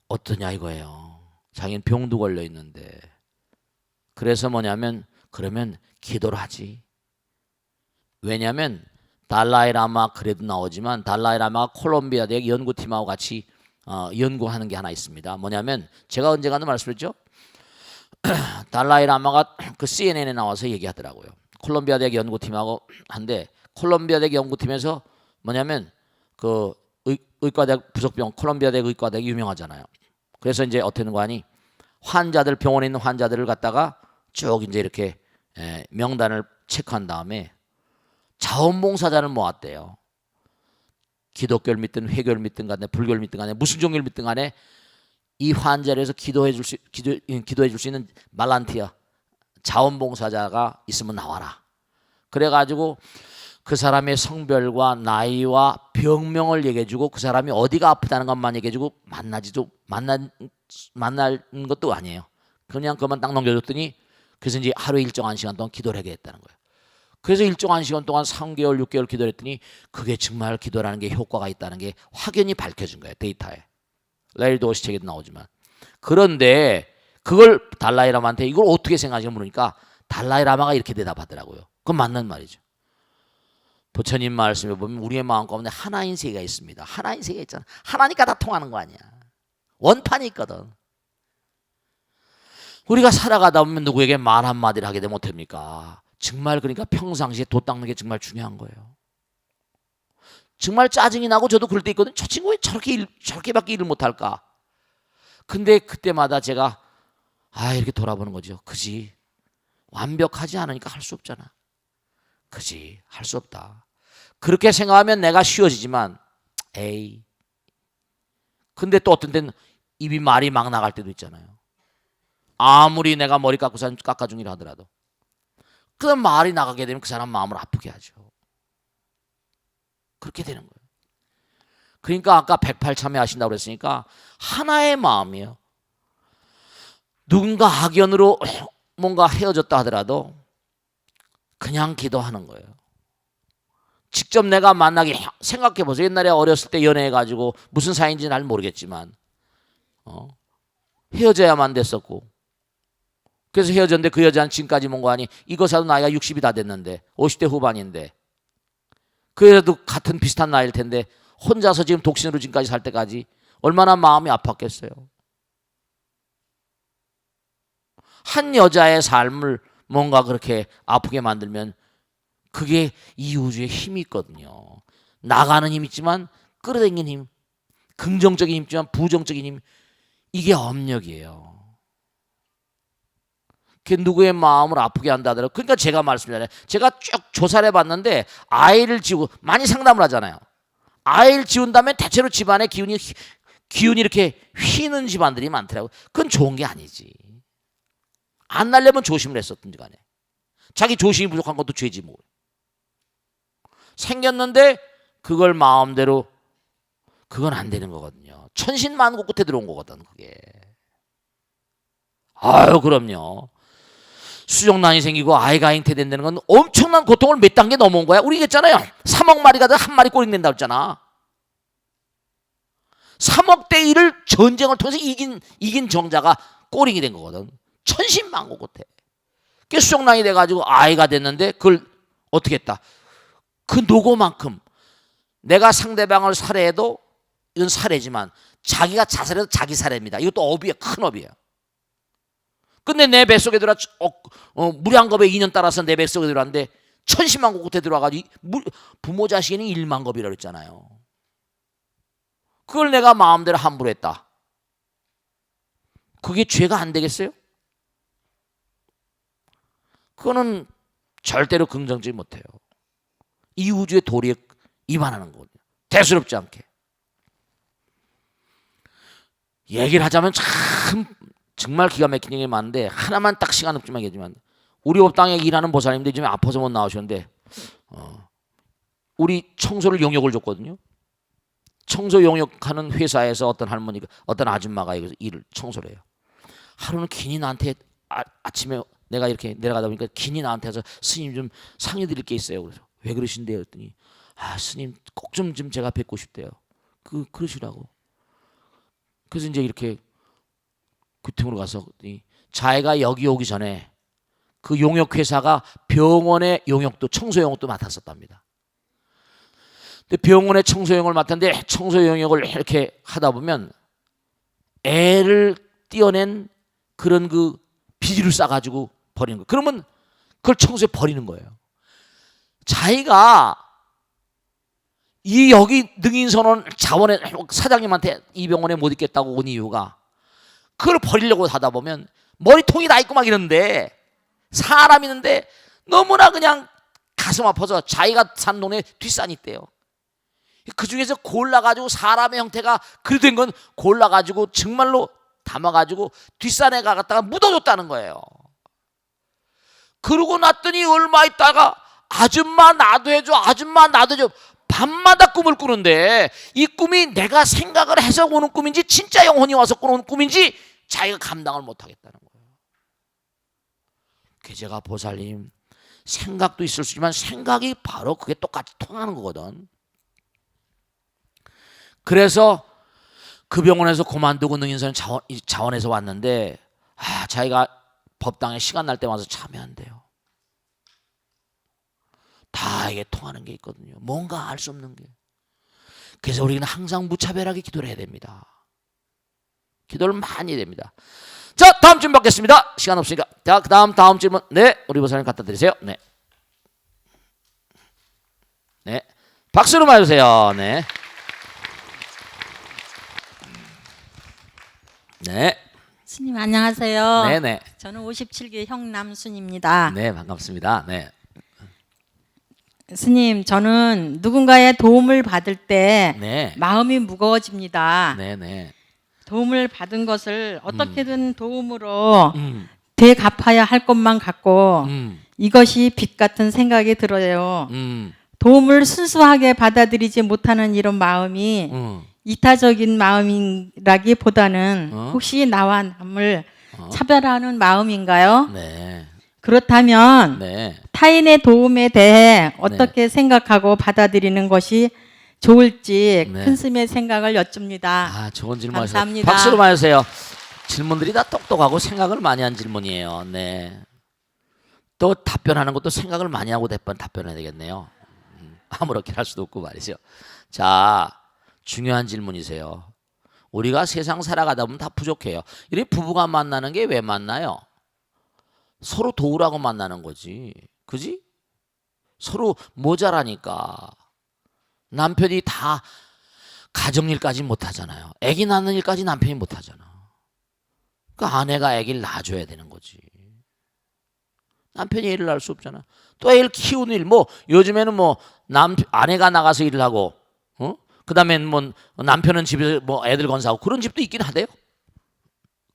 어떠냐 이거예요. 자기는 병도 걸려 있는데. 그래서 뭐냐면 그러면 기도를 하지. 왜냐하면 달라이라마 글에도 나오지만 달라이라마가 콜롬비아 대학 연구팀하고 같이 연구하는 게 하나 있습니다. 뭐냐면 제가 언젠가도 말씀드렸죠. 달라이라마가 그 CNN에 나와서 얘기하더라고요. 콜롬비아 대학 연구팀하고 한데 콜롬비아 대학 연구팀에서 뭐냐면 그 의과대학 부속병원 콜롬비아 대학 의과대학이 유명하잖아요. 그래서 이제 어떻게 하는 거 아니? 환자들 병원에 있는 환자들을 갖다가 쭉 이제 이렇게 명단을 체크한 다음에 자원봉사자를 모았대요. 기독교를 믿든 회교를 믿든 간에 불교를 믿든 간에 무슨 종교를 믿든 간에 이 환자를 위해서 기도해 줄 수 있는 말란티아 자원봉사자가 있으면 나와라. 그래가지고 그 사람의 성별과 나이와 병명을 얘기해주고 그 사람이 어디가 아프다는 것만 얘기해주고 만날 것도 아니에요. 그냥 그것만 딱 넘겨줬더니 그래서 이제 하루에 일정한 시간 동안 기도를 하게 했다는 거예요. 그래서 일정한 시간 동안 3개월, 6개월 기도를 했더니 그게 정말 기도라는 게 효과가 있다는 게 확연히 밝혀진 거예요. 데이터에. 레일 도시 책에도 나오지만. 그런데 그걸 달라이라마한테 이걸 어떻게 생각하시냐 물으니까 달라이라마가 이렇게 대답하더라고요. 그건 맞는 말이죠. 부처님 말씀에 보면 우리의 마음 가운데 하나인 세계가 있습니다. 하나인 세계가 있잖아. 하나니까 다 통하는 거 아니야. 원판이 있거든. 우리가 살아가다 보면 누구에게 말 한마디를 하게 되면 어떡합니까? 정말 그러니까 평상시에 돛 닦는 게 정말 중요한 거예요. 정말 짜증이 나고 저도 그럴 때 있거든요. 저 친구 왜 저렇게밖에 일을 못할까? 근데 그때마다 제가 이렇게 돌아보는 거죠. 그지? 완벽하지 않으니까 할 수 없잖아. 그지? 할 수 없다. 그렇게 생각하면 내가 쉬워지지만 근데 또 어떤 때는 입이 말이 막 나갈 때도 있잖아요. 아무리 내가 머리 깎아주기라 하더라도 그 말이 나가게 되면 그 사람 마음을 아프게 하죠. 그렇게 되는 거예요. 그러니까 아까 108참회 하신다고 그랬으니까 하나의 마음이에요. 누군가 악연으로 뭔가 헤어졌다 하더라도 그냥 기도하는 거예요. 직접 내가 만나게 생각해 보세요. 옛날에 어렸을 때 연애해가지고 무슨 사이인지 잘 모르겠지만 헤어져야만 됐었고 그래서 헤어졌는데 그 여자는 지금까지 뭔 거 아니? 이거사도 나이가 60이 다 됐는데 50대 후반인데 그래도 같은 비슷한 나이일 텐데 혼자서 지금 독신으로 지금까지 살 때까지 얼마나 마음이 아팠겠어요. 한 여자의 삶을 뭔가 그렇게 아프게 만들면 그게 이 우주에 힘이 있거든요. 나가는 힘이 있지만 끌어당기는 힘, 긍정적인 힘 있지만 부정적인 힘, 이게 업력이에요. 그게 누구의 마음을 아프게 한다 하더라도, 그러니까 제가 말씀드렸잖아요. 제가 쭉 조사를 해봤는데 아이를 지우고 많이 상담을 하잖아요. 아이를 지운 다음에 대체로 집안에 기운이 이렇게 휘는 집안들이 많더라고요. 그건 좋은 게 아니지. 안 날려면 조심을 했었든지 간에. 자기 조심이 부족한 것도 죄지 뭐. 생겼는데 그걸 마음대로, 그건 안 되는 거거든요. 천신만고 끝에 들어온 거거든 그게. 아유 그럼요. 수족난이 생기고 아이가 잉태된다는 건 엄청난 고통을 몇 단계 넘어온 거야. 우리 얘기했잖아요. 3억 마리가 한 마리 꼬링 된다고 했잖아. 3억 대 1을 전쟁을 통해서 이긴 정자가 꼬링이 된 거거든. 천신만고 끝에. 그 수족난이 돼가지고 아이가 됐는데 그걸 어떻게 했다. 그 노고만큼 내가 상대방을 살해해도 이건 살해지만 자기가 자살해도 자기 살해입니다. 이것도 업이에요. 큰 업이에요. 근데 내 뱃속에 들어와 무량겁에 2년 따라서 내 뱃속에 들어왔는데 천신만고 끝에 들어와가지고 부모 자식에는 1만겁이라고 했잖아요. 그걸 내가 마음대로 함부로 했다. 그게 죄가 안 되겠어요? 그거는 절대로 긍정적이지 못해요. 이 우주의 도리에 위반하는 거거든요. 대수롭지 않게. 얘기를 하자면 참 정말 기가 막힌 얘기 많은데 하나만 딱 시간 없지만 얘기하지만, 우리 업당에 일하는 보살님들이 좀 아파서 못 나오셨는데 우리 청소를 용역을 줬거든요. 청소 용역하는 회사에서 어떤 할머니가, 어떤 아줌마가 여기서 일을 청소를 해요. 하루는 괜히 나한테 아침에 내가 이렇게 내려가다 보니까 괜히 나한테 와서 스님 좀 상의 드릴 게 있어요. 그래서 왜 그러신데요? 그랬더니 스님 꼭 좀 제가 뵙고 싶대요. 그러시라고. 그래서 이제 이렇게 구청으로 가서 자기가 여기 오기 전에 그 용역회사가 병원의 용역도, 청소 용역도 맡았었답니다. 근데 병원의 청소 용역을 맡았는데 청소 용역을 이렇게 하다 보면 애를 띄어낸 그런 그 비닐을 싸가지고 버리는 거예요. 그러면 그걸 청소에 버리는 거예요. 자기가 이 여기 능인선언 자원에 사장님한테 이 병원에 못 있겠다고 온 이유가 그걸 버리려고 하다 보면 머리통이 나 있고 막 이러는데, 사람 있는데 너무나 그냥 가슴 아파서 자기가 산 동네 뒷산이 있대요. 그 중에서 골라가지고 사람의 형태가 그리 된 건 골라가지고 정말로 담아가지고 뒷산에 가갔다가 묻어줬다는 거예요. 그러고 났더니 얼마 있다가 아줌마 나도 해줘, 아줌마 나도 해줘. 밤마다 꿈을 꾸는데 이 꿈이 내가 생각을 해서 오는 꿈인지 진짜 영혼이 와서 꾸는 꿈인지 자기가 감당을 못하겠다는 거예요. 그래서 제가 보살님, 생각도 있을 수 있지만 생각이 바로 그게 똑같이 통하는 거거든. 그래서 그 병원에서 그만두고 능인선 자원에서 왔는데 자기가 법당에 시간 날 때 와서 참여한대요. 다 이게 통하는 게 있거든요. 뭔가 알 수 없는 게. 그래서 우리는 항상 무차별하게 기도를 해야 됩니다. 기도를 많이 해야 됩니다. 자, 다음 질문 받겠습니다. 시간 없으니까. 자, 다음 질문. 네, 우리 보살님 갖다 드리세요. 네, 네, 박수로 맞으세요. 네, 네. 스님 안녕하세요. 네네. 저는 57기 형남순입니다. 네, 반갑습니다. 네. 스님, 저는 누군가의 도움을 받을 때 네. 마음이 무거워집니다. 네네. 도움을 받은 것을 어떻게든 도움으로 음. 되갚아야 할 것만 같고 이것이 빚 같은 생각이 들어요. 도움을 순수하게 받아들이지 못하는 이런 마음이 이타적인 마음이라기보다는 혹시 나와 남을 차별하는 마음인가요? 네. 그렇다면 네. 타인의 도움에 대해 어떻게 생각하고 받아들이는 것이 좋을지 네. 큰 스님의 생각을 여쭙니다. 좋은 질문 하세요. 감사합니다. 박수로 맞으세요. 질문들이 다 똑똑하고 생각을 많이 한 질문이에요. 네. 또 답변하는 것도 생각을 많이 하고 답변해야 되겠네요. 아무렇게 할 수도 없고 말이죠. 자, 중요한 질문이세요. 우리가 세상 살아가다 보면 다 부족해요. 이렇게 부부가 만나는 게 왜 만나요? 서로 도우라고 만나는 거지. 그지? 서로 모자라니까. 남편이 다 가정일까지 못하잖아요. 아기 낳는 일까지 남편이 못하잖아. 그 아내가 아기를 낳아줘야 되는 거지. 남편이 애를 낳을 수 없잖아. 또 애를 키우는 일, 뭐 요즘에는 뭐 아내가 나가서 일을 하고, 그다음엔 뭐 남편은 집에서 뭐 애들 건사하고 그런 집도 있긴 하대요.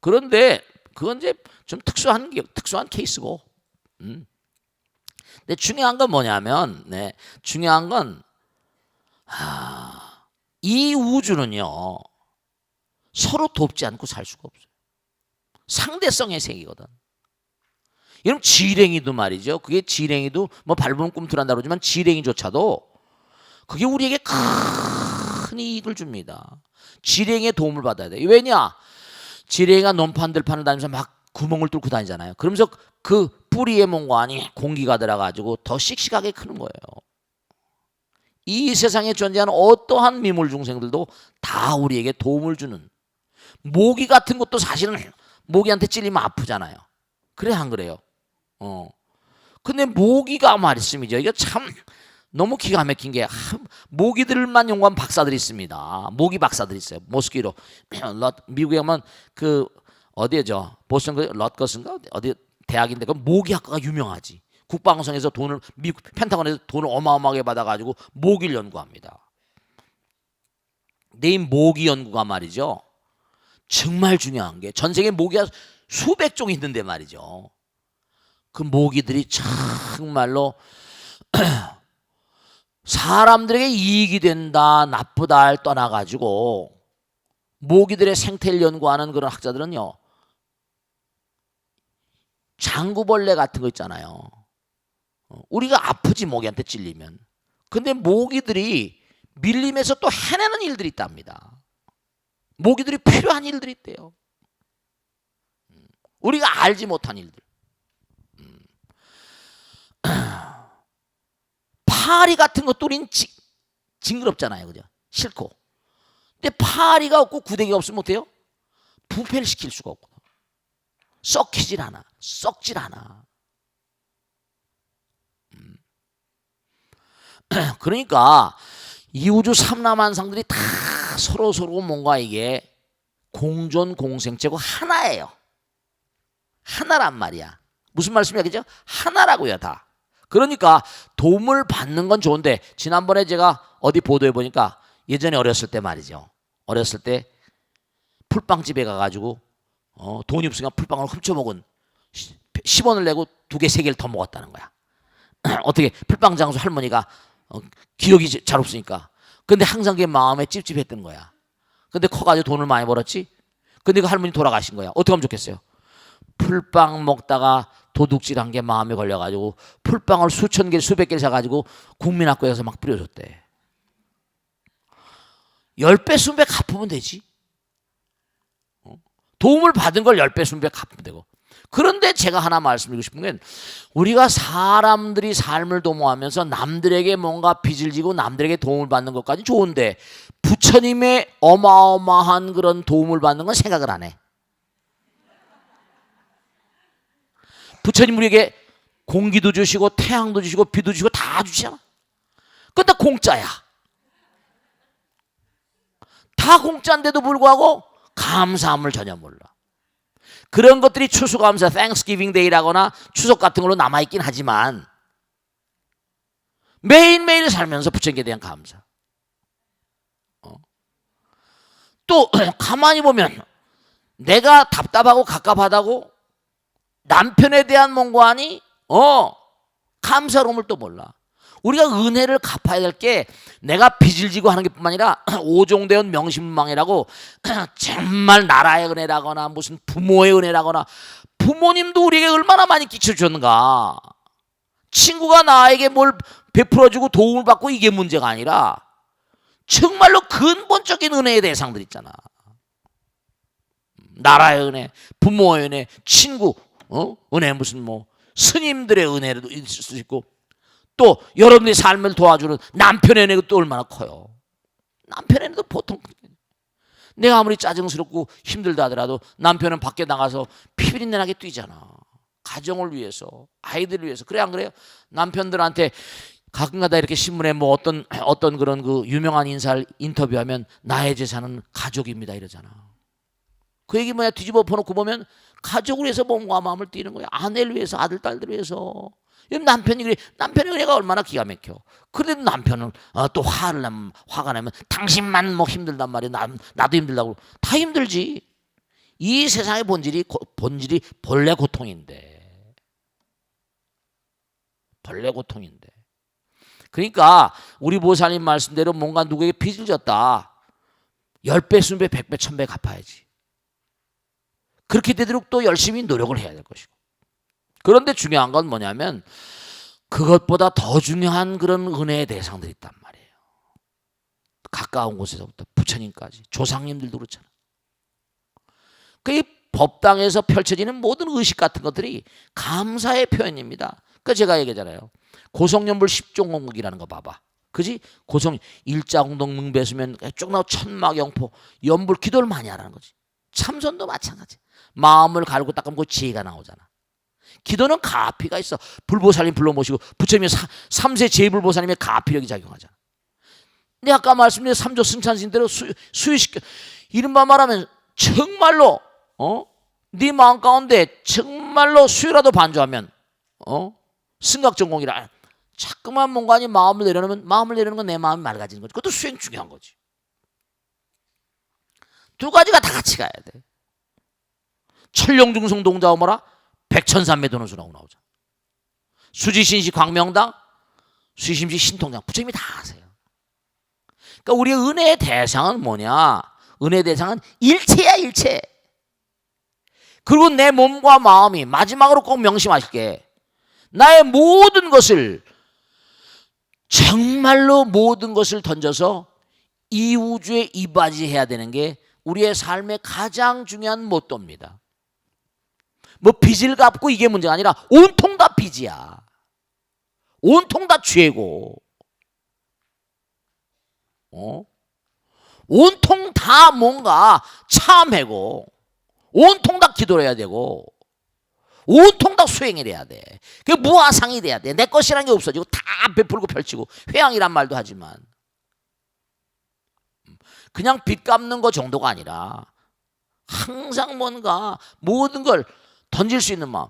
그런데 그건 이제 좀 특수한 케이스고. 근데 중요한 건 뭐냐면, 중요한 건 이 우주는요 서로 돕지 않고 살 수가 없어요. 상대성의 세계거든. 여러분 지렁이도 말이죠. 그게 지렁이도 뭐 밟으면 꿈틀한다 그러지만 지렁이조차도 그게 우리에게 큰 이익을 줍니다. 지렁이의 도움을 받아야 돼. 왜냐? 지렁이가 논판들판을 다니면서 막 구멍을 뚫고 다니잖아요. 그러면서 그 뿌리에 뭔가 아니 공기가 들어가지고 더 씩씩하게 크는 거예요. 이 세상에 존재하는 어떠한 미물 중생들도 다 우리에게 도움을 주는, 모기 같은 것도 사실은 모기한테 찔리면 아프잖아요. 그래 안 그래요? 근데 모기가 말씀이죠. 이게 참 너무 기가 막힌 게 모기들만 연구한 박사들이 있습니다. 모기 박사들이 있어요. 모스키로. 미국에 가면 그 어디죠? 보스턴 그 럿거스인가 어디 대학인데 그 모기학과가 유명하지. 국방성에서 돈을 미국 펜타곤에서 돈을 어마어마하게 받아가지고 모기를 연구합니다. 근데 이 모기 연구가 말이죠. 정말 중요한 게 전 세계 모기가 수백 종이 있는데 말이죠. 그 모기들이 정말로 사람들에게 이익이 된다 나쁘다를 떠나가지고 모기들의 생태를 연구하는 그런 학자들은요. 장구벌레 같은 거 있잖아요. 우리가 아프지 모기한테 찔리면. 근데 모기들이 밀림에서 또 해내는 일들이 있답니다. 모기들이 필요한 일들이 있대요. 우리가 알지 못한 일들. 파리 같은 것도 우린 징그럽잖아요. 그죠? 싫고. 근데 파리가 없고 구데기가 없으면 어때요? 부패를 시킬 수가 없고. 썩히질 않아. 썩질 않아. 그러니까 이 우주 삼라만상들이 다 서로 뭔가 이게 공존 공생체고 하나예요. 하나란 말이야. 무슨 말씀이야, 그죠? 하나라고요, 다. 그러니까 도움을 받는 건 좋은데 지난번에 제가 어디 보도해 보니까 예전에 어렸을 때 말이죠. 어렸을 때 풀빵집에 가가지고 돈이 없으니까 풀빵을 훔쳐먹은 10원을 내고 2개, 3개를 더 먹었다는 거야. 어떻게 풀빵 장수 할머니가 기억이 잘 없으니까. 근데 항상 그게 마음에 찝찝했던 거야. 근데 커가지고 돈을 많이 벌었지. 근데 그 할머니 돌아가신 거야. 어떻게 하면 좋겠어요? 풀빵 먹다가 도둑질한 게 마음에 걸려가지고 풀빵을 수천 개, 수백 개를 사가지고 국민학교에 가서 막 뿌려줬대. 10배, 20배 갚으면 되지. 도움을 받은 걸 10배, 20배 갚으면 되고. 그런데 제가 하나 말씀드리고 싶은 건 우리가 사람들이 삶을 도모하면서 남들에게 뭔가 빚을 지고 남들에게 도움을 받는 것까지 좋은데 부처님의 어마어마한 그런 도움을 받는 건 생각을 안 해. 부처님 우리에게 공기도 주시고 태양도 주시고 비도 주시고 다 주시잖아. 그건 다 공짜야. 다 공짜인데도 불구하고 감사함을 전혀 몰라. 그런 것들이 추수감사, Thanksgiving Day라거나 추석 같은 걸로 남아있긴 하지만 매일매일 살면서 부처님께 대한 감사. 또 가만히 보면 내가 답답하고 갑갑하다고 남편에 대한 뭔가하니 감사로움을 또 몰라. 우리가 은혜를 갚아야 될 게 내가 빚을 지고 하는 게 뿐만 아니라 오종대원 명심망이라고 정말 나라의 은혜라거나 무슨 부모의 은혜라거나 부모님도 우리에게 얼마나 많이 끼쳐줬는가. 친구가 나에게 뭘 베풀어주고 도움을 받고 이게 문제가 아니라 정말로 근본적인 은혜의 대상들 있잖아. 나라의 은혜, 부모의 은혜, 친구 은혜 무슨 뭐 스님들의 은혜도 있을 수 있고 또 여러분의 삶을 도와주는 남편의 은혜가 또 얼마나 커요. 남편에도 보통 내가 아무리 짜증스럽고 힘들다 하더라도 남편은 밖에 나가서 피비린내 나게 뛰잖아. 가정을 위해서, 아이들을 위해서. 그래 안 그래요? 남편들한테 가끔가다 이렇게 신문에 뭐 어떤 그런 그 유명한 인사를 인터뷰하면 나의 재산은 가족입니다 이러잖아. 그 얘기 뭐야? 뒤집어 엎어놓고 보면 가족을 위해서 몸과 마음을 띠는 거야. 아내를 위해서, 아들 딸들을 위해서. 남편이 그래. 남편의 은혜가 얼마나 기가 막혀. 그런데도 남편은 또 화가 나면 당신만 뭐 힘들단 말이야. 나도 힘들다고. 다 힘들지. 이 세상의 본질이 본래 고통인데. 본래 고통인데. 그러니까 우리 보살님 말씀대로 뭔가 누구에게 빚을 졌다. 10배, 20배, 100배, 1000배 갚아야지. 그렇게 되도록 또 열심히 노력을 해야 될 것이고. 그런데 중요한 건 뭐냐면 그것보다 더 중요한 그런 은혜의 대상들이 있단 말이에요. 가까운 곳에서부터 부처님까지, 조상님들도 그렇잖아. 그 법당에서 펼쳐지는 모든 의식 같은 것들이 감사의 표현입니다. 그러니까 제가 얘기하잖아요. 고성연불 10종 공덕이라는 거 봐봐. 그지? 고성 일자공덕 능배수면 쭉 나와 천막영포 연불 기도를 많이 하라는 거지. 참선도 마찬가지. 마음을 갈고 닦으면 그 지혜가 나오잖아. 기도는 가피가 있어. 불보살님 불러 모시고 부처님의 3세 제불보살님의 가피력이 작용하잖아. 근데 아까 말씀드린 삼조 승찬신대로 수유시켜. 이른바 말하면 정말로 네 마음 가운데 정말로 수유라도 반조하면 승각전공이라 자꾸만 뭔가 아닌 마음을 내려놓으면 마음을 내려놓는 건 내 마음이 맑아지는 거지. 그것도 수행 중요한 거지. 두 가지가 다 같이 가야 돼. 천룡중성 동자오 뭐라? 백천삼매 도는 수라고 나오죠. 수지신시 광명당, 수심시 신통장. 부처님이 다 아세요. 그러니까 우리의 은혜의 대상은 뭐냐? 은혜의 대상은 일체야, 일체. 그리고 내 몸과 마음이 마지막으로 꼭 명심하실게. 나의 모든 것을 정말로 모든 것을 던져서 이 우주에 이바지해야 되는 게 우리의 삶의 가장 중요한 모토입니다. 뭐 빚을 갚고 이게 문제가 아니라 온통 다 빚이야. 온통 다 죄고. 온통 다 뭔가 참회고. 온통 다 기도를 해야 되고. 온통 다 수행을 해야 돼. 그게 무아상이 돼야 돼. 내 것이라는 게 없어지고 다 베풀고 펼치고 회양이란 말도 하지만 그냥 빚 갚는 거 정도가 아니라 항상 뭔가 모든 걸 던질 수 있는 마음.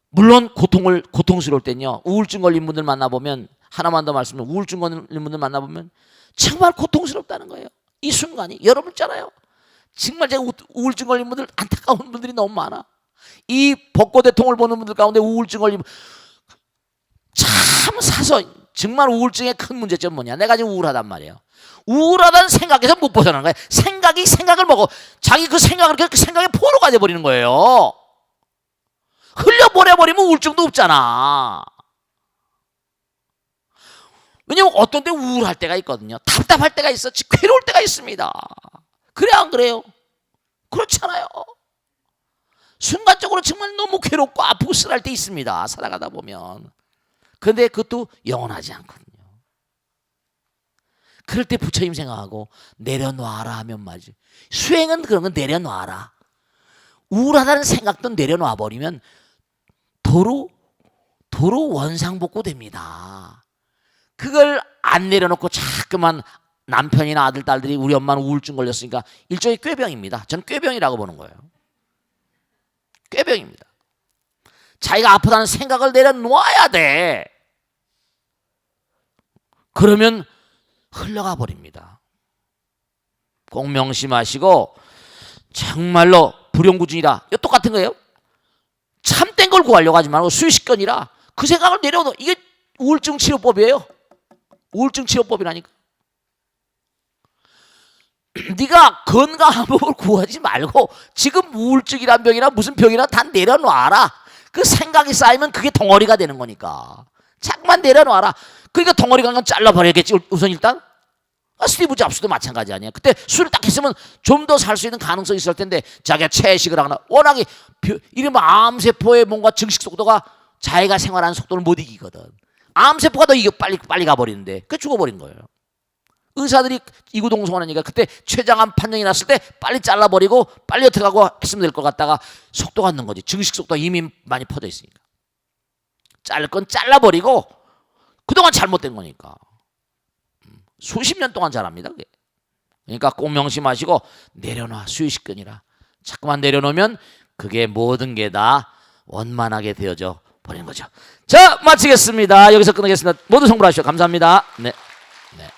물론 고통스러울 땐요. 우울증 걸린 분들 만나보면 하나만 더 말씀드리면 우울증 걸린 분들 만나보면 정말 고통스럽다는 거예요. 이 순간이. 여러분 있잖아요. 정말 제가 우울증 걸린 분들 안타까운 분들이 너무 많아. 이 벚꽃대통을 보는 분들 가운데 우울증 걸리면 참 사서 정말 우울증의 큰 문제점은 뭐냐. 내가 지금 우울하단 말이에요. 우울하다는 생각에서 못 벗어나는 거예요. 생각이 생각을 먹어. 자기 그 생각을 그 생각의 포로가 돼버리는 거예요. 흘려보내버리면 우울증도 없잖아. 왜냐면 어떤 때 우울할 때가 있거든요. 답답할 때가 있어. 괴로울 때가 있습니다. 그래 안 그래요? 그렇잖아요. 순간적으로 정말 너무 괴롭고 아프고 쓰랄 때 있습니다. 살아가다 보면. 그런데 그것도 영원하지 않거든요. 그럴 때 부처님 생각하고 내려놔라 하면 맞지. 수행은 그런 건 내려놔라. 우울하다는 생각도 내려놔 버리면 도로 원상복구됩니다. 그걸 안 내려놓고 자꾸만 남편이나 아들, 딸들이 우리 엄마는 우울증 걸렸으니까 일종의 꾀병입니다. 전 꾀병이라고 보는 거예요. 꾀병입니다. 자기가 아프다는 생각을 내려놓아야 돼. 그러면 흘러가 버립니다. 꼭 명심하시고 정말로 불용구준이라 이거 똑같은 거예요. 참된 걸 구하려고 하지 말고 수식견이라 그 생각을 내려놓어. 이게 우울증 치료법이에요. 우울증 치료법이라니까. 네가 건강한 법을 구하지 말고 지금 우울증이란 병이나 무슨 병이나 다 내려놔라. 그 생각이 쌓이면 그게 덩어리가 되는 거니까. 자꾸만 내려놔라. 그러니까 덩어리가 건 잘라버려야겠지. 우선 일단 스티브 잡스도 마찬가지 아니야. 그때 술을 딱 했으면 좀 더 살 수 있는 가능성이 있을 텐데 자기가 채식을 하거나 워낙에 이러면 암세포의 뭔가 증식 속도가 자기가 생활하는 속도를 못 이기거든. 암세포가 더 이겨 빨리 가버리는데 그 죽어버린 거예요. 의사들이 이구동성하니까 그때 췌장암 판정이 났을 때 빨리 잘라버리고 빨리 어떻게 하고 했으면 될 것 같다가 속도가 안 는 거지. 증식 속도가 이미 많이 퍼져 있으니까. 자를 건 잘라버리고 그동안 잘못된 거니까. 수십 년 동안 자랍니다. 그게. 그러니까 꼭 명심하시고 내려놔. 수의식근이라. 자꾸만 내려놓으면 그게 모든 게 다 원만하게 되어져 버리는 거죠. 자, 마치겠습니다. 여기서 끝내겠습니다. 모두 성불하시오. 감사합니다. 네. 네.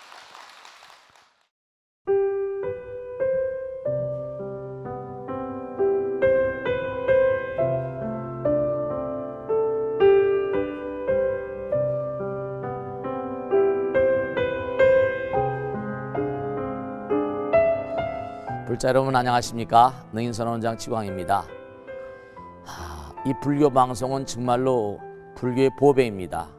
불자 여러분 안녕하십니까? 능인선언원장 지광입니다. 이 불교 방송은 정말로 불교의 보배입니다.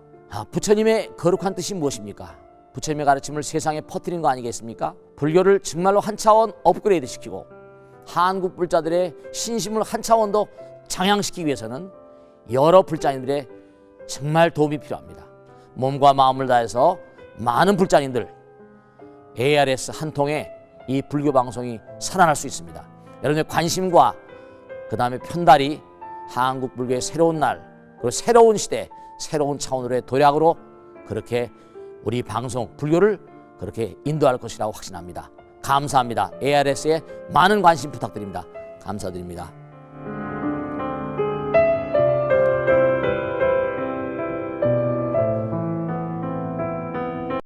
부처님의 거룩한 뜻이 무엇입니까? 부처님의 가르침을 세상에 퍼뜨린 거 아니겠습니까? 불교를 정말로 한 차원 업그레이드 시키고 한국 불자들의 신심을 한 차원 더 장양시키기 위해서는 여러 불자님들의 정말 도움이 필요합니다. 몸과 마음을 다해서 많은 불자님들 ARS 한 통에 이 불교 방송이 살아날 수 있습니다. 여러분의 관심과 그 다음에 편달이 한국 불교의 새로운 날, 그리고 새로운 시대, 새로운 차원으로의 도약으로 그렇게 우리 방송, 불교를 그렇게 인도할 것이라고 확신합니다. 감사합니다. ARS에 많은 관심 부탁드립니다. 감사드립니다.